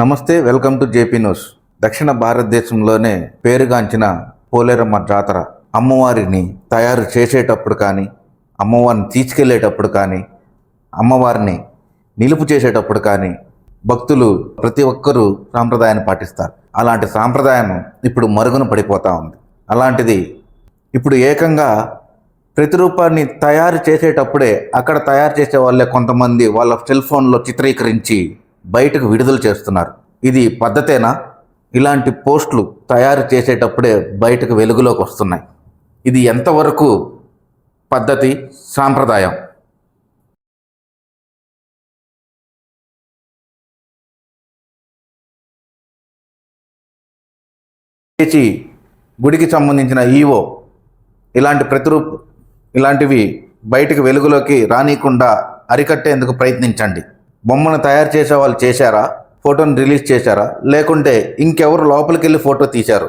నమస్తే, welcome to JP news. దక్షిణ భారతదేశంలోనే పేరుగాంచిన పోలేరమ్మ జాతర అమ్మవారిని తయారు చేసేటప్పుడు కానీ, అమ్మవారిని తీసుకెళ్లేటప్పుడు కానీ, అమ్మవారిని నిలుపు చేసేటప్పుడు కానీ భక్తులు ప్రతి ఒక్కరూ సాంప్రదాయాన్ని పాటిస్తారు. అలాంటి సాంప్రదాయం ఇప్పుడు మరుగున పడిపోతూ ఉంది. అలాంటిది ఇప్పుడు ఏకంగా ప్రతిరూపాన్ని తయారు చేసేటప్పుడే అక్కడ తయారు చేసే వాళ్ళే కొంతమంది వాళ్ళ సెల్ ఫోన్లో చిత్రీకరించి బయటకు విడుదల చేస్తున్నారు. ఇది పద్ధతేనా? ఇలాంటి పోస్టులు తయారు చేసేటప్పుడే బయటకు వెలుగులోకి వస్తున్నాయి. ఇది ఎంతవరకు పద్ధతి, సాంప్రదాయం? గుడికి సంబంధించిన ఈవో ఇలాంటివి బయటకు వెలుగులోకి రానియకుండా అరికట్టేందుకు ప్రయత్నించండి. బొమ్మను తయారు చేసే వాళ్ళు చేశారా? ఫోటోని రిలీజ్ చేశారా? లేకుంటే ఇంకెవరు లోపలికి వెళ్ళి ఫోటో తీశారు?